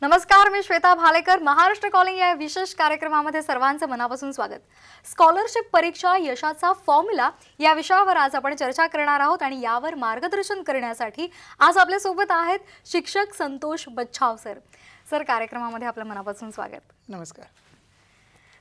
नमस्कार, मी श्वेता भालेकर. महाराष्ट्र कॉलिंग या विशेष कार्यक्रमामध्ये सर्वांचं मनापासून स्वागत. स्कॉलरशिप परीक्षा यशाचा फॉर्म्युला या विषयावर आज आपण चर्चा करणार आहोत आणि यावर मार्गदर्शन करण्यासाठी आज आपल्या सोबत आहेत शिक्षक संतोष बच्छाव सर. सर, कार्यक्रमामध्ये आपलं मनापासून स्वागत. नमस्कार.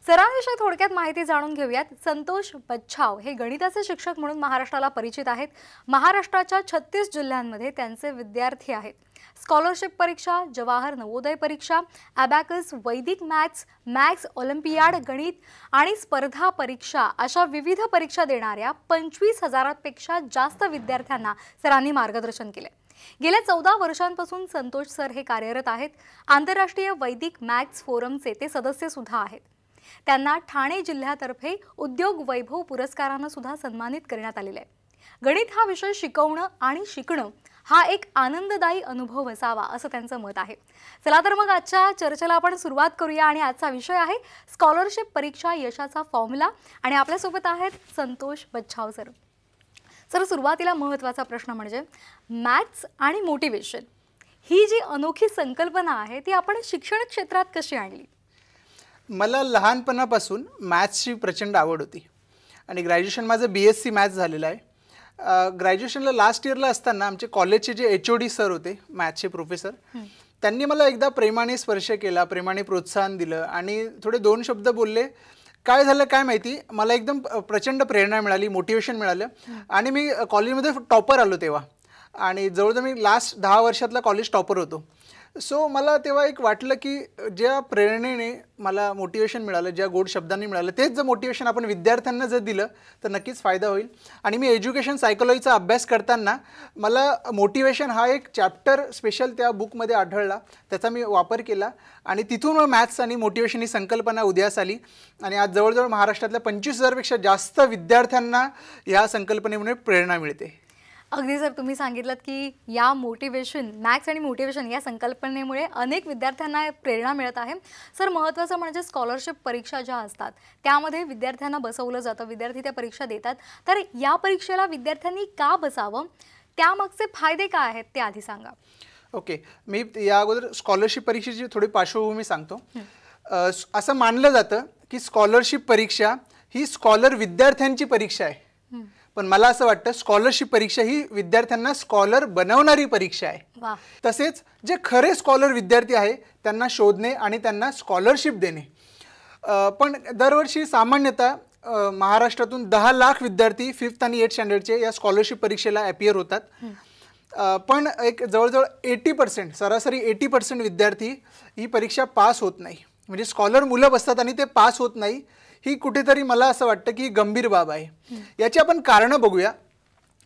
सरांविषयी थोडक्यात माहिती जाणून घेऊयात. संतोष बच्छाव हे गणिताचे शिक्षक म्हणून महाराष्ट्राला परिचित आहेत. महाराष्ट्राच्या 36 जिल्ह्यांमध्ये त्यांचे विद्यार्थी आहेत. स्कॉलरशिप परीक्षा, जवाहर नवोदय परीक्षा, अबॅकस, वैदिक मॅथ्स ऑलिम्पियाड, गणित आणि स्पर्धा परीक्षा अशा विविध परीक्षा देणाऱ्या 25,000पेक्षा जास्त विद्यार्थ्यांना सरांनी मार्गदर्शन केले. गेल्या 14 वर्षांपासून संतोष सर हे कार्यरत आहेत. आंतरराष्ट्रीय वैदिक मॅथ्स फोरमचे ते सदस्य सुद्धा आहेत. त्यांना ठाणे जिल्ह्यातर्फे उद्योग वैभव पुरस्काराने सुद्धा सन्मानित करण्यात आलेले आहे. गणित हा विषय शिकवणं आणि शिकणं हा एक आनंददायी अनुभव असावा असं त्यांचं मत आहे. चला तर मग आजच्या चर्चेला आपण सुरुवात करूया आणि आजचा विषय आहे स्कॉलरशिप परीक्षा यशाचा फॉर्म्युला आणि आपल्यासोबत आहेत संतोष बच्छाव सर. सर, सुरुवातीला महत्त्वाचा प्रश्न म्हणजे मॅथ्स आणि मोटिवेशन ही जी अनोखी संकल्पना आहे ती आपण शिक्षण क्षेत्रात कशी आणली? मला लहानपणापासून मॅथ्सची प्रचंड आवड होती आणि ग्रॅज्युएशन माझं BSc मॅथ्स झालेलं आहे. ग्रॅज्युएशनला लास्ट इयरला असताना आमचे कॉलेजचे जे HOD सर होते, मॅथ्सचे प्रोफेसर, त्यांनी मला एकदा प्रेमाने स्पर्श केला, प्रेमाने प्रोत्साहन दिलं आणि थोडे 2 शब्द बोलले. काय झालं काय माहिती, मला एकदम प्रचंड प्रेरणा मिळाली, मोटिवेशन मिळालं आणि मी कॉलेजमध्ये टॉपर आलो तेव्हा आणि जवळजवळ मी लास्ट 10 वर्षातला कॉलेज टॉपर होतो. सो मला तेव्हा एक वाटलं की ज्या प्रेरणेने मला मोटिवेशन मिळालं, ज्या गोड शब्दांनी मिळालं, तेच जर मोटिवेशन आपण विद्यार्थ्यांना जर दिलं तर नक्कीच फायदा होईल. आणि मी एज्युकेशन सायकोलॉजीचा अभ्यास करताना मला मोटिवेशन हा एक चॅप्टर स्पेशल त्या बुकमध्ये आढळला, त्याचा मी वापर केला आणि तिथून मॅथ्स आणि मोटिवेशन ही संकल्पना उदयास आली आणि आज जवळजवळ महाराष्ट्रातल्या 25,000पेक्षा जास्त विद्यार्थ्यांना या संकल्पनेमुळे प्रेरणा मिळते. अगदी सर, तुम्ही सांगितलं की या मोटिवेशन, मॅथ्स आणि मोटिवेशन या संकल्पनेमुळे अनेक विद्यार्थ्यांना प्रेरणा मिळत आहे. सर, महत्त्वाचं म्हणजे स्कॉलरशिप परीक्षा ज्या असतात त्यामध्ये विद्यार्थ्यांना बसवलं जातं, विद्यार्थी त्या परीक्षा देतात. तर या परीक्षेला विद्यार्थ्यांनी का बसावं, त्यामागचे फायदे काय आहेत ते आधी सांगा. ओके, मी या अगोदर स्कॉलरशिप परीक्षेची थोडी पार्श्वभूमी सांगतो. असं मानलं जातं की स्कॉलरशिप परीक्षा ही स्कॉलर विद्यार्थ्यांची परीक्षा आहे, पण मला असं वाटतं स्कॉलरशिप परीक्षा ही विद्यार्थ्यांना स्कॉलर बनवणारी परीक्षा आहे. तसेच जे खरे स्कॉलर विद्यार्थी आहे त्यांना शोधणे आणि त्यांना स्कॉलरशिप देणे. पण दरवर्षी सामान्यतः महाराष्ट्रातून 10 लाख विद्यार्थी 5th आणि 8th स्टँडर्डचे या स्कॉलरशिप परीक्षेला ॲपियर होतात. पण एक जवळजवळ 80%, सरासरी 80% विद्यार्थी ही परीक्षा पास होत नाही. म्हणजे स्कॉलर मुलं बसतात आणि ते पास होत नाही. ही कुठेतरी मला असं वाटतं की गंभीर बाब आहे. याची आपण कारणं बघूया.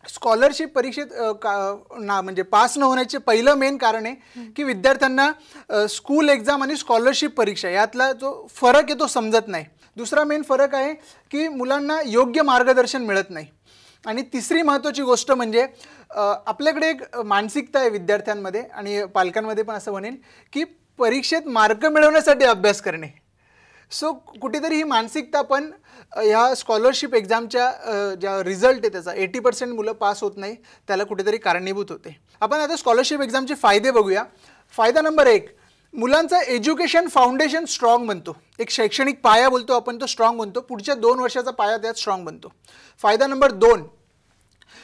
स्कॉलरशिप परीक्षेत म्हणजे पास न होण्याचे पहिलं मेन कारण आहे की विद्यार्थ्यांना स्कूल एक्झाम आणि स्कॉलरशिप परीक्षा यातला जो फरक आहे तो समजत नाही. दुसरा मेन फरक आहे की मुलांना योग्य मार्गदर्शन मिळत नाही. आणि तिसरी महत्त्वाची गोष्ट म्हणजे आपल्याकडे एक मानसिकता आहे विद्यार्थ्यांमध्ये आणि पालकांमध्ये पण असं म्हणेन की परीक्षेत मार्क मिळवण्यासाठी अभ्यास करणे. सो कुठेतरी ही मानसिकता पण ह्या स्कॉलरशिप एक्झामच्या ज्या रिझल्ट आहे त्याचा 80% मुलं पास होत नाही त्याला कुठेतरी कारणीभूत होते. आपण आता स्कॉलरशिप एक्झामचे फायदे बघूया. फायदा नंबर 1, मुलांचा एज्युकेशन फाउंडेशन स्ट्रॉंग बनतो. एक शैक्षणिक पाया बोलतो आपण, तो स्ट्रॉंग बनतो. पुढच्या 2 वर्षाचा पाया त्यात स्ट्रॉंग बनतो. फायदा नंबर 2,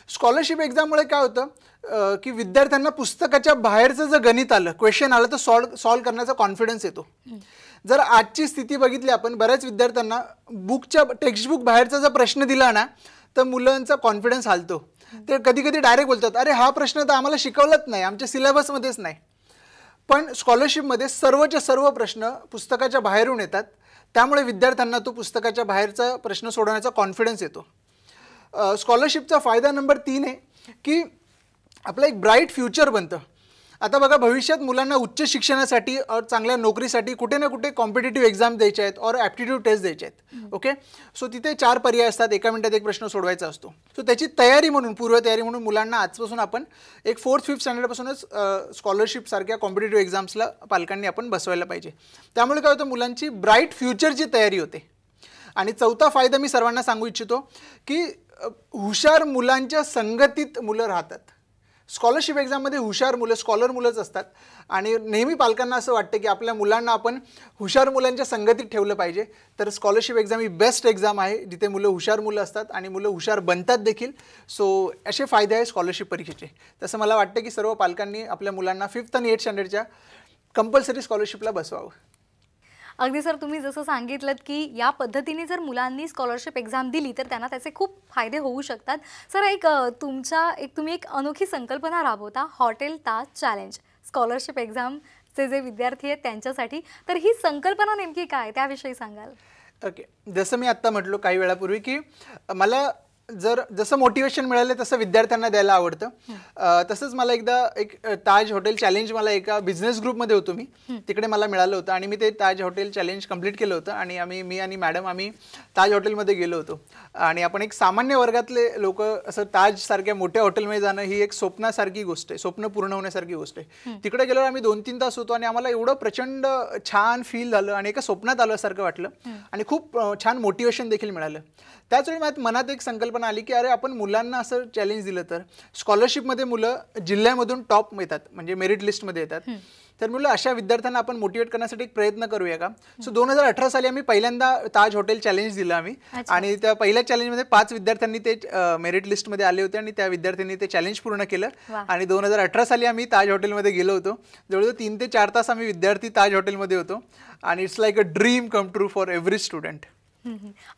स्कॉलरशिप एक्झाममुळे काय होतं की विद्यार्थ्यांना पुस्तकाच्या बाहेरचं जर गणित आलं, क्वेश्चन आलं तर सॉल्व करण्याचा कॉन्फिडन्स येतो. जर आजची स्थिती बघितली आपण, बऱ्याच विद्यार्थ्यांना टेक्स्टबुक बाहेरचा जर प्रश्न दिला ना तर मुलांचा कॉन्फिडन्स हालतो. ते कधी कधी डायरेक्ट बोलतात, अरे हा प्रश्न तर आम्हाला शिकवलाच नाही, आमच्या सिलेबसमध्येच नाही. पण स्कॉलरशिपमध्ये सर्वच्या सर्व प्रश्न पुस्तकाच्या बाहेरून येतात, त्यामुळे विद्यार्थ्यांना तो पुस्तकाच्या बाहेरचा प्रश्न सोडवण्याचा कॉन्फिडन्स येतो. स्कॉलरशिपचा फायदा नंबर 3 आहे की आपलं एक ब्राईट फ्युचर बनतं. आता बघा, भविष्यात मुलांना उच्च शिक्षणासाठी और चांगल्या नोकरीसाठी कुठे ना कुठे कॉम्पिटिटिव्ह एक्झाम द्यायचे आहेत और ॲप्टिट्यूड टेस्ट द्यायचे आहेत. ओके, सो तिथे 4 पर्याय असतात, एका मिनिटात एक प्रश्न सोडवायचा असतो. सो त्याची तयारी म्हणून, पूर्वतयारी म्हणून मुलांना आजपासून आपण एक 4th-5th स्टँडर्डपासूनच स्कॉलरशिपसारख्या कॉम्पिटिटिव्ह एक्झाम्सला पालकांनी आपण बसवायला पाहिजे. त्यामुळे काय होतं, मुलांची ब्राईट फ्युचरची तयारी होते. आणि 4था फायदा मी सर्वांना सांगू इच्छितो की हुशार मुलांच्या संगतीत मुलं राहतात. स्कॉलरशिप एक्झाममध्ये हुशार मुलं, स्कॉलर मुलंच असतात आणि नेहमी पालकांना असं वाटतं की आपल्या मुलांना आपण हुशार मुलांच्या संगतीत ठेवलं पाहिजे. तर स्कॉलरशिप एक्झाम ही बेस्ट एक्झाम आहे जिथे मुलं हुशार मुलं असतात आणि मुलं हुशार बनतात देखील. सो असे फायदे आहे स्कॉलरशिप परीक्षेचे. तसं मला वाटतं की सर्व पालकांनी आपल्या मुलांना 5th आणि 8th स्टँडर्डच्या कंपल्सरी स्कॉलरशिपला बसवावं. अगदी सर, तुम्ही जसं सांगितलं की या पद्धतीने जर मुलांनी स्कॉलरशिप एक्झाम दिली तर त्यांना त्याचे खूप फायदे होऊ शकतात. सर, तुम्ही एक अनोखी संकल्पना राबवता, हॉटेल ताज चॅलेंज, स्कॉलरशिप एक्झामचे जे विद्यार्थी आहेत त्यांच्यासाठी. तर ही संकल्पना नेमकी काय, त्याविषयी सांगाल? ओके, जसं मी आत्ता म्हटलो काही वेळापूर्वी की मला जसं मोटिवेशन मिळालं तसं विद्यार्थ्यांना द्यायला आवडतं. तसंच मला एकदा एक ताज हॉटेल चॅलेंज, मला एका बिझनेस ग्रुपमध्ये होतो मी, तिकडे मला मिळालं होतं आणि मी ते ताज हॉटेल चॅलेंज कंप्लीट केलं होतं. आणि मी आणि मॅडम आम्ही ताज हॉटेलमध्ये गेलो होतो आणि आपण एक सामान्य वर्गातले लोक असं ताजसारख्या मोठ्या हॉटेलमध्ये जाणं ही एक स्वप्नासारखी गोष्ट आहे, स्वप्न पूर्ण होण्यासारखी गोष्ट आहे. तिकडे गेल्यावर आम्ही 2-3 तास होतो आणि आम्हाला एवढं प्रचंड छान फील झालं आणि एका स्वप्नात आल्यासारखं वाटलं आणि खूप छान मोटिवेशन देखील मिळालं. त्याच वेळी माझ्या मनात एक संकल्पना आली की अरे आपण मुलांना असं चॅलेंज दिलं तर स्कॉलरशिपमध्ये मुलं जिल्ह्यामधून टॉप येतात, म्हणजे मेरिट लिस्टमध्ये येतात. तर मुलं अशा विद्यार्थ्यांना आपण मोटिवेट करण्यासाठी एक प्रयत्न करूया का. सो 2018 साली आम्ही पहिल्यांदा ताज हॉटेल चॅलेंज दिलं आम्ही आणि त्या पहिल्या चॅलेंजमध्ये 5 विद्यार्थ्यांनी ते मेरिट लिस्टमध्ये आले होते आणि त्या विद्यार्थ्यांनी ते चॅलेंज पूर्ण केलं आणि 2018 साली आम्ही ताज हॉटेलमध्ये गेलो होतो. जवळजवळ 3 ते 4 तास आम्ही विद्यार्थी ताज हॉटेलमध्ये होतो आणि it's like a dream come true for every student.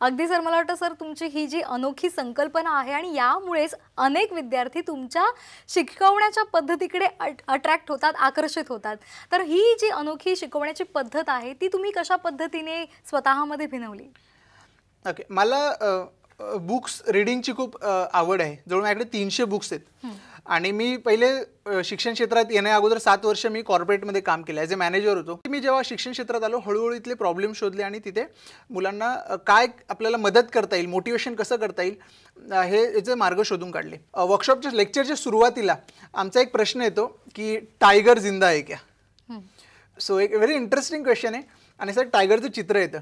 अगदी सर, मला वाटतं सर तुमची ही जी अनोखी संकल्पना आहे आणि यामुळेच अनेक विद्यार्थी तुमच्या शिकवण्याच्या पद्धतीकडे अट्रॅक्ट होतात, आकर्षित होतात. तर ही जी अनोखी शिकवण्याची पद्धत आहे ती तुम्ही कशा पद्धतीने स्वतःमध्ये भिनवली? ओके, मला बुक्स रीडिंगची खूप आवड आहे. जवळ माझ्याकडे 300 बुक्स आहेत आणि मी पहिले शिक्षण क्षेत्रात येण्या अगोदर 7 वर्ष मी कॉर्पोरेटमध्ये काम केलं, ॲज अ मॅनेजर होतो. मी जेव्हा शिक्षण क्षेत्रात आलो हळूहळू इथले प्रॉब्लेम शोधले आणि तिथे मुलांना काय आपल्याला मदत करता येईल, मोटिवेशन कसं करता येईल हे याचे मार्ग शोधून काढले. वर्कशॉपच्या लेक्चरच्या सुरुवातीला आमचा एक प्रश्न येतो की टायगर जिंदा आहे क्या. सो एक व्हेरी इंटरेस्टिंग क्वेश्चन आहे आणि सर टायगरचं चित्र येतं.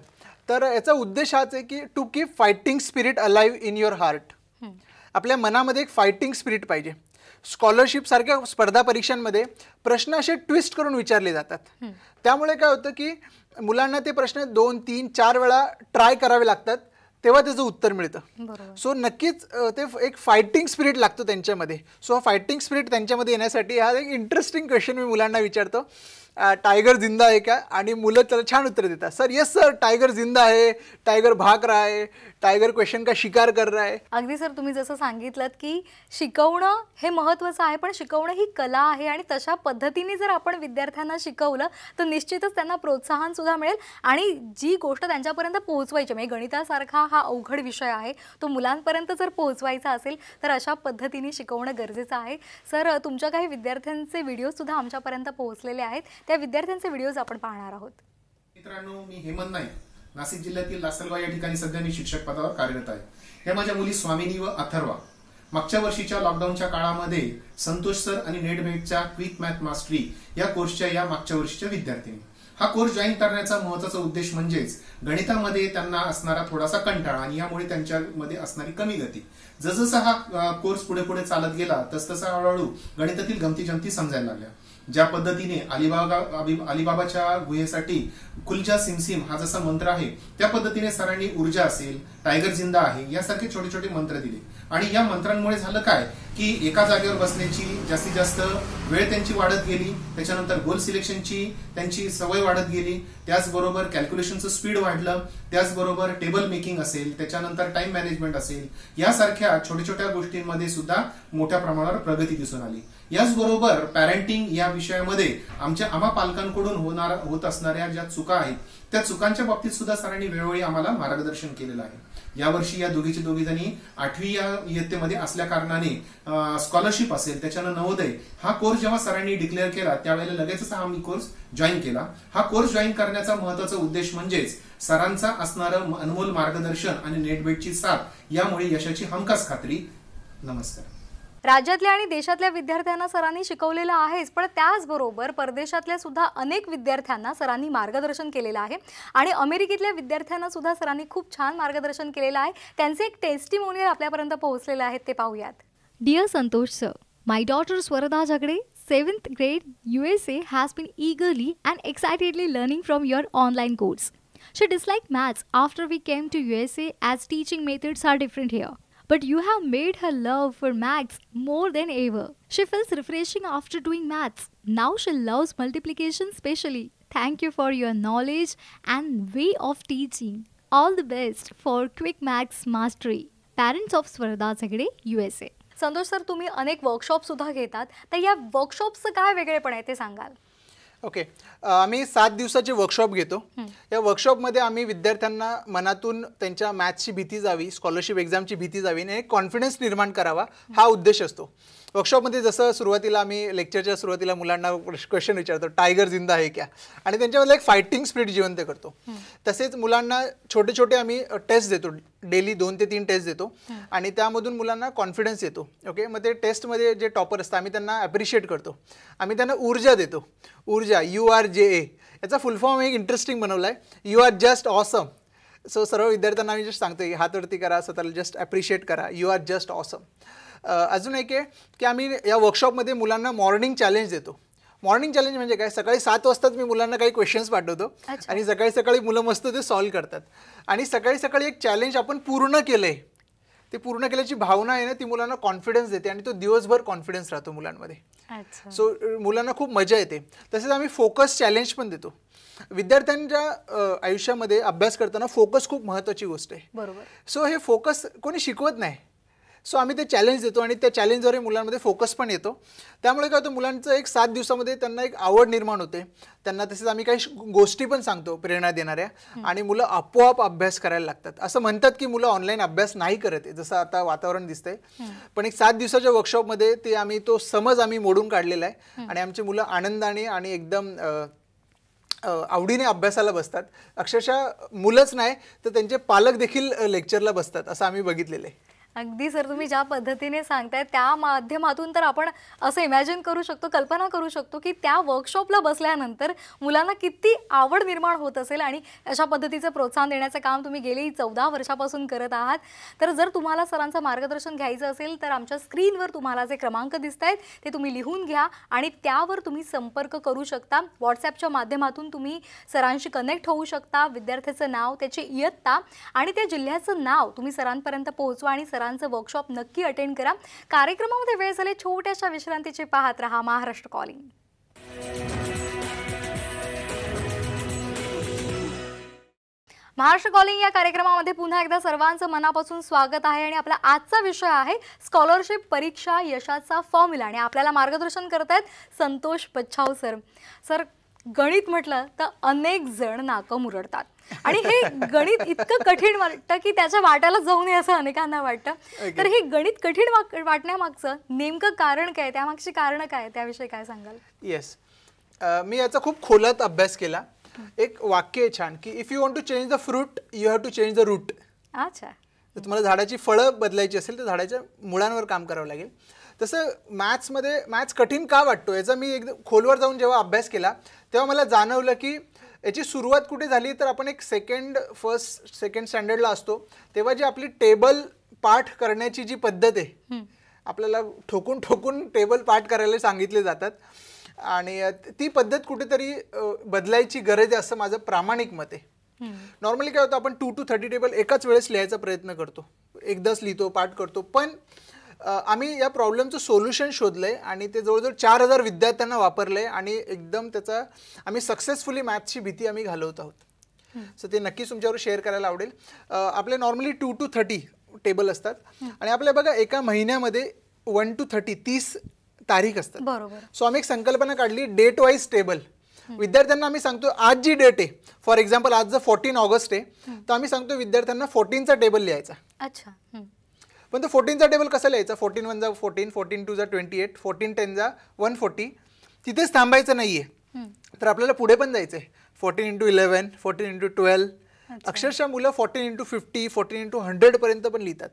तर याचा उद्देश हाच आहे की to keep fighting spirit alive in your heart. आपल्या मनामध्ये एक फायटिंग स्पिरिट पाहिजे. स्कॉलरशिप सारख्या स्पर्धा परीक्षांमध्ये प्रश्न असे ट्विस्ट करून विचारले जातात. त्यामुळे काय होतं की मुलांना ते प्रश्न 2, 3, 4 वेळा ट्राय करावे लागतात तेव्हा त्याचं उत्तर मिळतं. सो नक्कीच ते एक फायटिंग स्पिरिट लागतो त्यांच्यामध्ये. सो फायटिंग स्पिरिट त्यांच्यामध्ये येण्यासाठी हा एक इंटरेस्टिंग क्वेश्चन मी मुलांना विचारतो, टाइगर जिंदा है क्या. आणि मुलं त्याला छान उत्तर देतात, सर येस सर टाइगर जिंदा है, टाइगर भाग रहा है, टाइगर क्वेश्चन का शिकार कर रहा है. अगदी सर, तुम्ही जसं सांगितलं की शिकवणं हे महत्त्वाचं आहे पण शिकवणं ही कला आहे आणि तशा पद्धतीने जर आपण विद्यार्थ्यांना शिकवलं तर निश्चितच त्यांना प्रोत्साहन सुद्धा मिळेल आणि जी गोष्ट त्यांच्यापर्यंत पोहोचवायची, म्हणजे गणितासारखा हा अवघड विषय आहे तो मुलांपर्यंत जर पोहोचवायचा असेल तर अशा पद्धतीने शिकवणं गरजेचं आहे. सर, तुमच्या काही विद्यार्थ्यांचे व्हिडिओज सुद्धा आमच्यापर्यंत पोहोचलेले आहेत, त्या विद्यार्थ्यांचे व्हिडिओज आपण पाहणार आहोत. मित्रांनो, मी हेमंत नाईक, नाशिक जिल्ह्यातील लासलगाव या ठिकाणी सध्या मी शिक्षक पदावर कार्यरत आहे. ह्या माझ्या मुली स्वामिनी व अथर्वा. मागच्या वर्षीच्या लॉकडाऊनच्या काळामध्ये संतोष सर आणि नेटबेटच्या क्विक मॅथ मास्टरी या कोर्सच्या या मागच्या वर्षीच्या विद्यार्थिनी. हा कोर्स जॉईन करण्याचा महत्त्वाचा उद्देश म्हणजेच गणितामध्ये त्यांना असणारा थोडासा कंटाळा आणि यामुळे त्यांच्यामध्ये असणारी कमी गती. जसजसा हा कोर्स पुढे पुढे चालत गेला तसतसा हळूहळू गणितातील गमती जमती समजायला लागल्या. ज्या पद्धतीने अलिबाबाच्या गुहेसाठी कुलजा सिमसिम हा जसा मंत्र आहे त्या पद्धतीने सरांनी ऊर्जा असेल, टायगर जिंदा आहे यासारखे छोटे छोटे मंत्र दिले. आणि या मंत्रांमुळे झालं काय की एका जागेवर बसण्याची जास्तीत जास्त वेळ त्यांची वाढत गेली, त्याच्यानंतर गोल सिलेक्शनची त्यांची सवय वाढत गेली, त्याचबरोबर कॅल्क्युलेशनचं स्पीड वाढलं, त्याचबरोबर टेबल मेकिंग असेल, त्याच्यानंतर टाइम मॅनेजमेंट असेल, यासारख्या छोट्या छोट्या गोष्टींमध्ये सुद्धा मोठ्या प्रमाणावर प्रगती दिसून आली. याचबरोबर पॅरेंटिंग या विषयामध्ये आम्हा पालकांकडून होत असणाऱ्या ज्या चुका आहेत त्या चुकांच्या बाबतीत सुद्धा सरांनी वेळोवेळी आम्हाला मार्गदर्शन केलेलं आहे. यावर्षी या दोघी जणी 8वी इयत्तेमध्ये असल्या कारणाने स्कॉलरशिप असेल, त्याच्यानं नवोदय हा कोर्स जेव्हा सरांनी डिक्लेअर केला त्यावेळेला लगेचच हा मी कोर्स जॉईन केला. हा कोर्स जॉईन करण्याचा महत्त्वाचा उद्देश म्हणजेच सरांचा असणारं अनमोल मार्गदर्शन आणि नेटबेटची साथ यामुळे यशाची हमखास खात्री. नमस्कार. राज्यातल्या आणि देशातल्या विद्यार्थ्यांना सरांनी शिकवलेलं आहेच पण त्याचबरोबर परदेशातल्या सुद्धा अनेक विद्यार्थ्यांना सरांनी मार्गदर्शन केलेलं आहे आणि अमेरिकेतल्या विद्यार्थ्यांना सुद्धा सरांनी खूप छान मार्गदर्शन केलेलं आहे. त्यांचे एक टेस्टिमोनियल आपल्यापर्यंत पोहोचलेले आहेत, ते पाहूयात. Dear Santosh sir, My daughter Swarada Jagde, 7th grade USA, has been eagerly and excitedly learning from your online course. She disliked maths after we came to USA as teaching methods are different here. But you have made her love for maths more than ever. She feels refreshing after doing maths. Now she loves multiplication specially. Thank you for your knowledge and way of teaching. All the best for quick maths mastery. Parents of Swarada Jagde, USA. Santosh sir, तुम्ही अनेक workshop सुद्धा घेतात, तर या वर्कशॉपचं काय वेगळेपण आहे ते सांगाल? ओके, आम्ही 7 दिवसाचे वर्कशॉप घेतो. या वर्कशॉपमध्ये आम्ही विद्यार्थ्यांना मनातून त्यांच्या मॅथ्सची भीती जावी, स्कॉलरशिप एक्झामची भीती जावी आणि कॉन्फिडन्स निर्माण करावा, हा उद्देश असतो. वर्कशॉपमध्ये जसं सुरुवातीला आम्ही लेक्चरच्या सुरुवातीला मुलांना क्वेश्चन विचारतो, टायगर जिंदा आहे क्या, आणि त्यांच्यामध्ये एक फायटिंग स्पिरिट जिवंत करतो. तसेच मुलांना छोटे छोटे आम्ही टेस्ट देतो, डेली 2 ते 3 टेस्ट देतो आणि त्यामधून मुलांना कॉन्फिडन्स येतो. ओके, मग ते टेस्टमध्ये जे टॉपर असतात आम्ही त्यांना ॲप्रिशिएट करतो. आम्ही त्यांना ऊर्जा देतो. ऊर्जा, URJA, याचा फुल फॉर्म एक इंटरेस्टिंग बनवला आहे, you are just awesome. So सर्व विद्यार्थ्यांना आम्ही जस्ट सांगतो की हातवरती करा, स्वतःला जस्ट ॲप्रिशिएट करा, यू आर जस्ट ऑसम. अजून एक आहे की आम्ही या वर्कशॉपमध्ये मुलांना मॉर्निंग चॅलेंज देतो. मॉर्निंग चॅलेंज म्हणजे काय, सकाळी 7 वाजताच मी मुलांना काही क्वेश्चन्स पाठवतो आणि सकाळी सकाळी मुलं मस्त ते सॉल्व्ह करतात. आणि सकाळी सकाळी एक चॅलेंज आपण पूर्ण केलं आहे, ते पूर्ण केल्याची भावना आहे ना, ती मुलांना कॉन्फिडन्स देते आणि तो दिवसभर कॉन्फिडन्स राहतो मुलांमध्ये. सो मुलांना खूप मजा येते. तसेच आम्ही फोकस चॅलेंज पण देतो. विद्यार्थ्यांच्या आयुष्यामध्ये अभ्यास करताना फोकस खूप महत्त्वाची गोष्ट आहे. बरोबर. सो हे फोकस कोणी शिकवत नाही. सो आम्ही ते चॅलेंज देतो आणि त्या चॅलेंजद्वारे मुलांमध्ये फोकस पण येतो. त्यामुळे काय होतं, मुलांचं एक 7 दिवसामध्ये त्यांना एक आवड निर्माण होते. त्यांना तसेच आम्ही काही गोष्टी पण सांगतो प्रेरणा देणाऱ्या, आणि मुलं आपोआप अभ्यास करायला लागतात. असं म्हणतात की मुलं ऑनलाईन अभ्यास नाही करत आहे, जसं आता वातावरण दिसतंय, पण एक 7 दिवसाच्या वर्कशॉपमध्ये ते आम्ही तो समज आम्ही मोडून काढलेला आहे आणि आमची मुलं आनंदाने आणि एकदम आवडीने अभ्यासाला बसतात. अक्षरशः मुलंच नाही तर त्यांचे पालक देखील लेक्चरला बसतात, असं आम्ही बघितलेलं आहे. अगदी सर, तुम्ही ज्या पद्धतीने सांगताय त्या माध्यमातून तर आपण असं इमॅजिन करू शकतो, कल्पना करू शकतो की त्या वर्कशॉपला बसल्यानंतर मुलांना किती आवड निर्माण होत असेल. आणि अशा पद्धतीचं प्रोत्साहन देण्याचं काम तुम्ही गेली 14 वर्षापासून करत आहात. तर जर तुम्हाला सरांचं मार्गदर्शन घ्यायचं असेल तर आमच्या स्क्रीनवर तुम्हाला जे क्रमांक दिसत आहेत ते तुम्ही लिहून घ्या आणि त्यावर तुम्ही संपर्क करू शकता. व्हॉट्सॲपच्या माध्यमातून तुम्ही सरांशी कनेक्ट होऊ शकता. विद्यार्थ्याचं नाव, त्याची इयत्ता आणि त्या जिल्ह्याचं नाव तुम्ही सरांपर्यंत पोहोचवा आणि सरांचं वर्कशॉप नक्की अटेंड करा. कार्यक्रमामध्ये वेळ झाले छोट्याशा विश्रांतीची. पाहत रहा महाराष्ट्र कॉलिंग. महाराष्ट्र कॉलिंग या कार्यक्रमामध्ये पुन्हा एकदा सर्वांचं मनापासून स्वागत आहे आणि आपला आजचा विषय आहे स्कॉलरशिप परीक्षा यशाचा फॉर्म्युला. आणि आपल्याला मार्गदर्शन करत आहेत संतोष बच्छाव सर. सर, गणित म्हटलं तर अनेक जण नाकं मुरडतात आणि हे गणित इतकं कठीण वाटतं की त्याच्या वाट्याला जाऊ नये असं अनेकांना वाटतं. तर हे गणित कठीण वाटण्यामागचं नेमकं कारण काय, त्यामागची कारणं काय, त्याविषयी काय सांगाल? येस, मी याचा खूप खोलात अभ्यास केला. एक वाक्य आहे छान की if you want to change the fruit you have to change the root. अच्छा. जर तुम्हाला झाडाची फळं बदलायची असेल तर झाडाच्या मुळांवर काम करावं लागेल. तसं मॅथ्समध्ये मॅथ्स कठीण का वाटतो याचा मी एकदम खोलवर जाऊन जेव्हा अभ्यास केला तेव्हा मला जाणवलं की याची सुरुवात कुठे झाली. तर आपण एक फर्स्ट सेकंड स्टँडर्डला असतो तेव्हा जी आपली टेबल पाठ करण्याची जी पद्धत आहे, आपल्याला ठोकून ठोकून टेबल पाठ करायला सांगितले जातात आणि ती पद्धत कुठेतरी बदलायची गरज आहे असं माझं प्रामाणिक मत आहे. नॉर्मली काय होतं, आपण 2 to 30 टेबल एकाच वेळेस लिहायचा प्रयत्न करतो, एकदाच लिहितो, पाठ करतो. पण आम्ही या प्रॉब्लेमचं सोल्युशन शोधलंय आणि ते जवळजवळ 4000 विद्यार्थ्यांना वापरलंय आणि एकदम त्याचा आम्ही सक्सेसफुली मॅथ्सची भीती आम्ही घालवत आहोत. सो ते नक्कीच तुमच्यावर शेअर करायला आवडेल. आपले नॉर्मली 2 to 30 टेबल असतात आणि आपल्या बघा एका महिन्यामध्ये 1 to 30 तारीख असतात. बरोबर. सो आम्ही एक संकल्पना काढली, डेट वाईज टेबल. विद्यार्थ्यांना आम्ही सांगतो आज जी डेट आहे, फॉर एक्झाम्पल आज जर 14 ऑगस्ट आहे तर आम्ही सांगतो विद्यार्थ्यांना 14चा टेबल लिहायचा. अच्छा. पण तो 14चा टेबल कसा लिहायचा, 14 1 जा 14, 14 2 जा 28, 14 10 जा 140. तिथेच थांबायचं नाहीये, तर आपल्याला पुढे पण जायचंय. 14 into 11, 14 into 12. अक्षरशः मुलं 14 into 50, 14 into 100 पर्यंत पण लिहितात.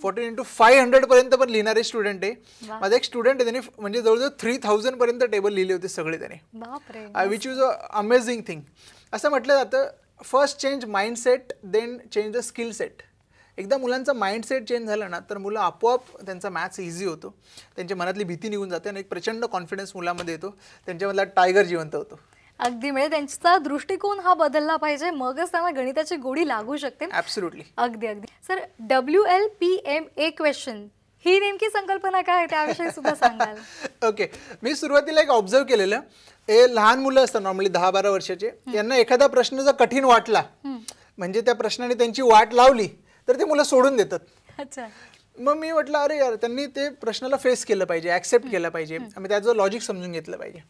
14 into 500 पर्यंत पण लिहिणारे स्टुडंट आहे. माझा एक स्टुडंट आहे, त्याने म्हणजे जवळजवळ 3000 पर्यंत टेबल लिहिले होते सगळे त्याने, which is a amazing thing. असं म्हटलं जातं, first change mindset then change the skill set. एकदा मुलांचा माइंडसेट चेंज झाला ना तर मुलं आपोआप त्यांचा मॅथ्स इझी होतो, त्यांच्या मनातली भीती निघून जाते आणि एक प्रचंड कॉन्फिडन्स मुलामध्ये येतो, त्यांच्यामधला टायगर जिवंत होतो. अगदी म्हणजे त्यांचा दृष्टिकोन हा बदलला पाहिजे, मगच त्यांना गणिताची गोडी लागू शकते. ॲब्सोल्युटली. अगदी अगदी. सर, WLPMA क्वेश्चन ही नेमकी संकल्पना काय आहे त्याविषयी सुद्धा सांगाल? ओके, मी सुरुवातीला एक ऑब्झर्व केलेलं, हे लहान मुलं असतात नॉर्मली 10-12 वर्षाचे, यांना एखादा प्रश्न जर कठीण वाटला म्हणजे त्या प्रश्नाने त्यांची वाट लावली तर ते मुलं सोडून देतात. अच्छा. मग मी म्हटलं अरे यार, त्यांनी ते प्रश्नाला फेस केलं पाहिजे, ॲक्सेप्ट केलं पाहिजे, आणि त्याचं लॉजिक समजून घेतलं पाहिजे.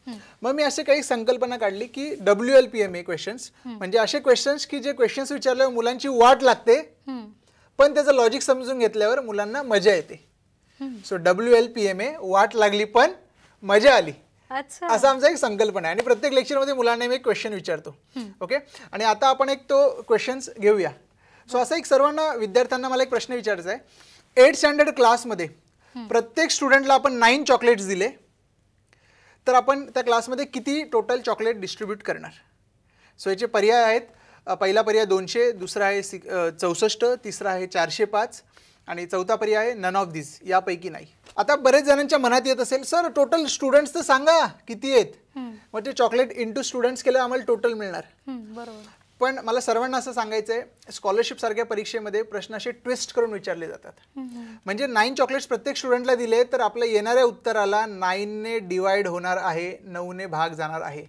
मग मी असे काही संकल्पना काढली की WLPMA क्वेश्चन्स म्हणजे असे क्वेश्चन्स की जे क्वेश्चन्स विचारल्यावर मुलांची वाट लागते पण त्याचं लॉजिक समजून घेतल्यावर मुलांना मजा येते. सो WLPMA, वाट लागली पण मजा आली. अच्छा. असा आमचा एक संकल्पना आहे आणि प्रत्येक लेक्चरमध्ये मुलांना मी एक क्वेश्चन विचारतो. ओके, आणि आता आपण एक तो क्वेश्चन्स घेऊया. सो असं एक सर्वांना विद्यार्थ्यांना मला एक प्रश्न विचारायचा आहे. 8th स्टँडर्ड क्लासमध्ये प्रत्येक स्टुडंटला आपण 9 चॉकलेट्स दिले तर आपण त्या क्लासमध्ये किती टोटल चॉकलेट डिस्ट्रीब्यूट करणार? सो याचे पर्याय आहेत. पहिला पर्याय 200, दुसरा आहे 64, तिसरा आहे 405 आणि चौथा पर्याय आहे नन ऑफ दिस, यापैकी नाही. आता बरेच जणांच्या मनात येत असेल सर टोटल स्टुडंट्स तर सांगा किती आहेत, मग ते चॉकलेट इंटू स्टुडंट्स केलं आम्हाला टोटल मिळणार. बरोबर. पण मला सर्वांना असं सांगायचं आहे, स्कॉलरशिप सारख्या परीक्षेमध्ये प्रश्न असे ट्विस्ट करून विचारले जातात. म्हणजे 9 चॉकलेट्स प्रत्येक स्टुडंटला दिले तर आपल्या येणाऱ्या उत्तराला 9ने डिवाइड होणार आहे, 9ने भाग जाणार आहे.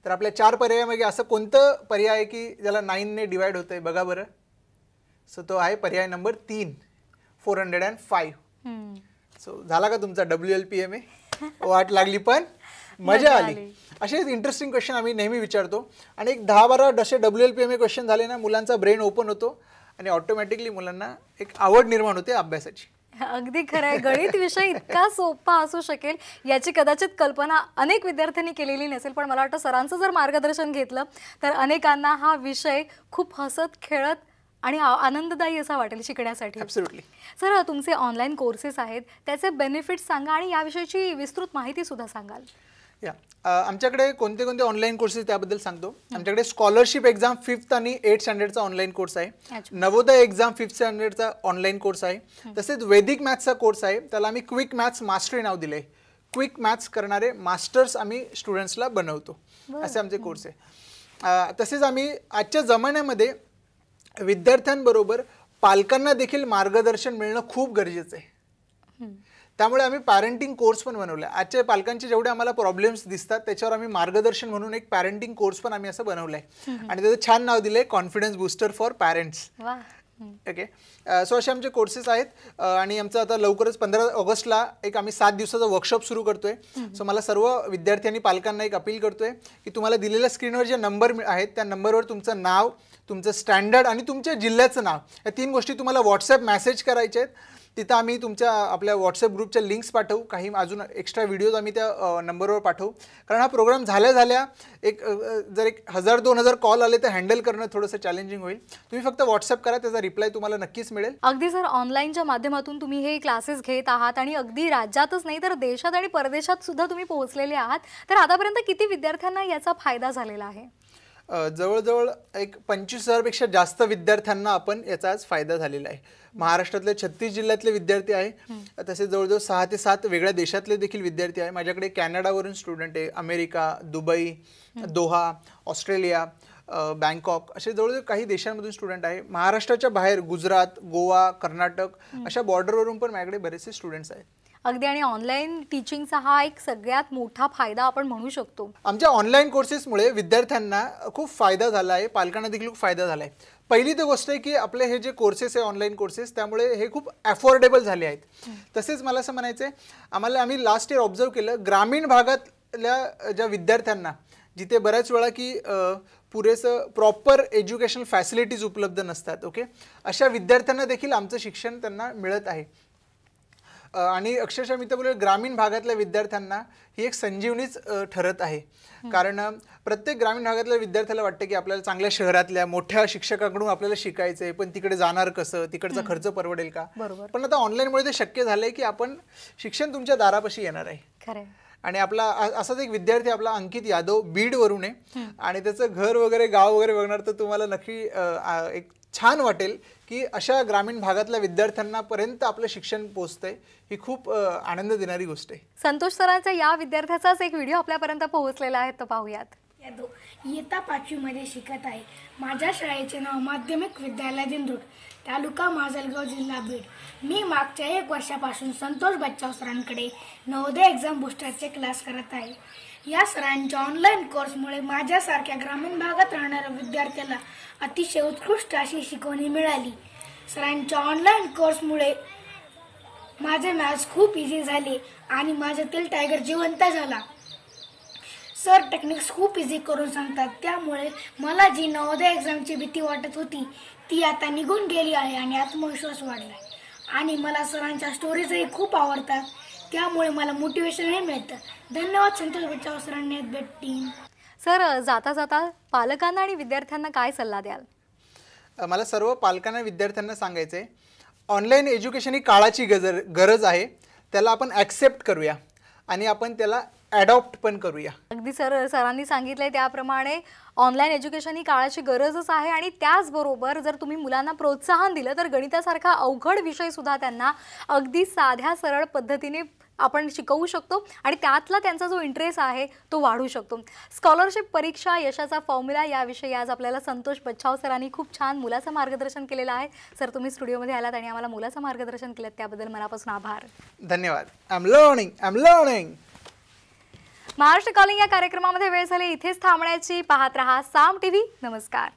तर आपल्या 4 पर्यायामध्ये असं कोणतं पर्याय आहे की ज्याला 9ने डिवाइड होतं आहे? बघा बरं. सो तो आहे पर्याय नंबर 3, 405. सो झाला का तुमचा WLPMA? वाट लागली पण मजा आली. असे इंटरेस्टिंग क्वेश्चन आम्ही नेहमी विचारतो आणि एक 10-12 असे WLPMA क्वेश्चन झाले ना, मुलांचा ब्रेन ओपन होतो आणि ऑटोमॅटिकली मुलांना एक आवड निर्माण होते अभ्यासाची. अगदी खरं आहे. गणित विषय इतका सोपा असू शकेल याची कदाचित कल्पना अनेक विद्यार्थ्यांनी केलेली नसेल, पण मला वाटतं सरांचं जर मार्गदर्शन घेतलं तर अनेकांना हा विषय खूप हसत खेळत आणि आनंददायी असा वाटेल शिकण्यासाठी. ॲब्सोल्युटली. सर, तुमचे ऑनलाईन कोर्सेस आहेत त्याचे बेनिफिट्स सांगा आणि याविषयीची विस्तृत माहिती सुद्धा सांगाल. या आमच्याकडे कोणते कोणते ऑनलाईन कोर्सेस त्याबद्दल सांगतो. आमच्याकडे स्कॉलरशिप एक्झाम 5th आणि 8th स्टँडर्डचा ऑनलाईन कोर्स आहे. नवोदय एक्झाम 5th स्टँडर्डचा ऑनलाईन कोर्स आहे. तसेच वैदिक मॅथ्सचा कोर्स आहे, त्याला आम्ही क्विक मॅथ्स मास्टरी नाव दिलं आहे. क्विक मॅथ्स करणारे मास्टर्स आम्ही स्टुडंट्सला बनवतो, असे आमचे कोर्स आहे. तसेच आम्ही आजच्या जमान्यामध्ये विद्यार्थ्यांबरोबर पालकांना देखील मार्गदर्शन मिळणं खूप गरजेचं आहे. त्यामुळे आम्ही पॅरेंटिंग कोर्स पण बनवला आहे. आजच्या पालकांचे जेवढे आम्हाला प्रॉब्लेम्स दिसतात त्याच्यावर आम्ही मार्गदर्शन म्हणून एक पॅरेंटिंग कोर्स पण आम्ही असं बनवलं आहे आणि त्याचं छान नाव दिलं आहे confidence booster for parents. Okay, so असे आमचे कोर्सेस आहेत आणि आमचं आता लवकरच 15 ऑगस्टला एक आम्ही 7 दिवसाचा वर्कशॉप सुरू करतोय. सो मला सर्व विद्यार्थी आणि पालकांना एक अपील करतोय की तुम्हाला दिलेल्या स्क्रीनवर जे नंबर आहेत त्या नंबरवर तुमचं नाव, तुमचं स्टँडर्ड आणि तुमच्या जिल्ह्याचं नाव, या 3 गोष्टी तुम्हाला व्हॉट्सॲप मेसेज करायचे आहेत. तिथं आम्ही तुमच्या आपल्या व्हॉट्सअप ग्रुपच्या लिंक्स पाठवू, काही अजून एक्स्ट्रा व्हिडिओज आम्ही त्या नंबरवर पाठवू. कारण हा प्रोग्राम झाल्या एक जर 1000-2000 कॉल आले तर हँडल करणं थोडंसं चॅलेंजिंग होईल. तुम्ही फक्त व्हॉट्सअप करा, त्याचा रिप्लाय तुम्हाला नक्कीच मिळेल. अगदी सर, ऑनलाईनच्या माध्यमातून तुम्ही हे क्लासेस घेत आहात आणि अगदी राज्यातच नाही तर देशात आणि परदेशात सुद्धा तुम्ही पोहोचलेले आहात. तर आतापर्यंत किती विद्यार्थ्यांना याचा फायदा झालेला आहे? जवळजवळ एक 25,000पेक्षा जास्त विद्यार्थ्यांना आपण याचा आज फायदा झालेला आहे. महाराष्ट्रातले 36 जिल्ह्यातले विद्यार्थी आहे, तसेच जवळजवळ 6 ते 7 वेगळ्या देशातले देखील विद्यार्थी आहे. माझ्याकडे कॅनडावरून स्टुडंट आहे, America, Dubai, Doha, Australia, Bangkok असे जवळजवळ काही देशांमधून स्टुडंट आहे. महाराष्ट्राच्या बाहेर गुजरात, गोवा, कर्नाटक अशा बॉर्डरवरून पण माझ्याकडे बरेचसे स्टुडंट्स आहेत. अगदी, आणि ऑनलाईन टीचिंगचा हा एक सगळ्यात मोठा फायदा आपण म्हणू शकतो. आमच्या ऑनलाईन कोर्सेसमुळे विद्यार्थ्यांना खूप फायदा झाला आहे, पालकांना देखील खूप फायदा झाला आहे. पहिली तर गोष्ट आहे की आपले हे जे कोर्सेस आहे ऑनलाईन कोर्सेस, त्यामुळे हे खूप अफोर्डेबल झाले आहेत. तसेच मला असं म्हणायचं आहे, आम्ही लास्ट इयर ऑब्झर्व केलं, ग्रामीण भागातल्या ज्या विद्यार्थ्यांना जिथे बऱ्याच वेळा की पुरेसं प्रॉपर एज्युकेशनल फॅसिलिटीज उपलब्ध नसतात, ओके, अशा विद्यार्थ्यांना देखील आमचं शिक्षण त्यांना मिळत आहे. आणि अक्षरशः मी तर बोलेल ग्रामीण भागातल्या विद्यार्थ्यांना ही एक संजीवनीच ठरत आहे. कारण प्रत्येक ग्रामीण भागातल्या विद्यार्थ्याला वाटतं की आपल्याला चांगल्या शहरातल्या मोठ्या शिक्षकाकडून आपल्याला शिकायचं आहे, पण तिकडे जाणार कसं, तिकडचा खर्च परवडेल का. पण आता ऑनलाईनमुळे ते शक्य झालंय की आपण शिक्षण तुमच्या दारापाशी येणार आहे. आणि आपला असाच एक विद्यार्थी आपला अंकित यादव बीडवरून आहे आणि त्याचं घर वगैरे गाव वगैरे बघणार तर तुम्हाला नक्की एक छान वाटेल की अशा ग्रामीण भागातल्या विद्यार्थ्यांना पर्यंत आपलं शिक्षण पोहोचतंय ही खूप आनंद देणारी गोष्ट आहे. संतोष सरांचा या विद्यार्थ्याचाच एक व्हिडिओ आपल्यापर्यंत पोहोचलेला आहे, तो पाहूयात. इयत्ता 5वी मध्ये शिकत आहे. माझ्या शाळेचे नाव माध्यमिक विद्यालय दिंडोर, तालुका माजलगाव, जिल्हा बीड. मी मागच्या 1 वर्षापासून संतोष बच्चाव सरांकडे नवोदय एक्झाम बुस्टरचे क्लास करत आहे. या सरांच्या ऑनलाईन कोर्समुळे माझ्यासारख्या ग्रामीण भागात राहणाऱ्या विद्यार्थ्याला अतिशय उत्कृष्ट अशी शिकवणी मिळाली. सरांच्या ऑनलाईन कोर्समुळे माझे मॅथ्स खूप इझी झाले आणि माझ्यातील टायगर जिवंत झाला. सर टेक्निक्स खूप इझी करून सांगतात, त्यामुळे मला जी नवोदय एक्झामची भीती वाटत होती ती आता निघून गेली आहे आणि आत्मविश्वास वाढलाय. आणि मला सरांच्या स्टोरीजही खूप आवडतात, त्यामुळे मला मोटिवेशनही मिळतं. धन्यवाद संतोष बच्चाव सरांनी टीम. सर, जाता जाता पालकांना आणि विद्यार्थ्यांना काय सल्ला द्याल? मला सर्व पालकांना विद्यार्थ्यांना सांगायचं आहे, ऑनलाईन एज्युकेशन ही काळाची गरज आहे. त्याला आपण ॲक्सेप्ट करूया आणि आपण त्याला ॲडॉप्ट पण करूया. अगदी सरांनी सांगितलंय त्याप्रमाणे ऑनलाईन एज्युकेशन ही काळाची गरजच आहे आणि त्याचबरोबर जर तुम्ही मुलांना प्रोत्साहन दिलं तर गणितासारखा अवघड विषय सुद्धा त्यांना अगदी साध्या सरळ पद्धतीने आपण शिकवू शकतो आणि त्यातला त्यांचा जो इंटरेस्ट आहे तो वाढू शकतो. स्कॉलरशिप परीक्षा यशाचा फॉर्म्युला याविषयी आज आपल्याला संतोष बच्छाव सरांनी खूप छान मुलाचं मार्गदर्शन केलेलं आहे. सर, तुम्ही स्टुडिओमध्ये आलात आणि आम्हाला मुलाचं मार्गदर्शन केलं त्याबद्दल मनापासून आभार. धन्यवाद. I am learning. Maharashtra calling या कार्यक्रमामध्ये वेळ झाली इथेच थांबण्याची. पाहत रहा साम टीव्ही. नमस्कार.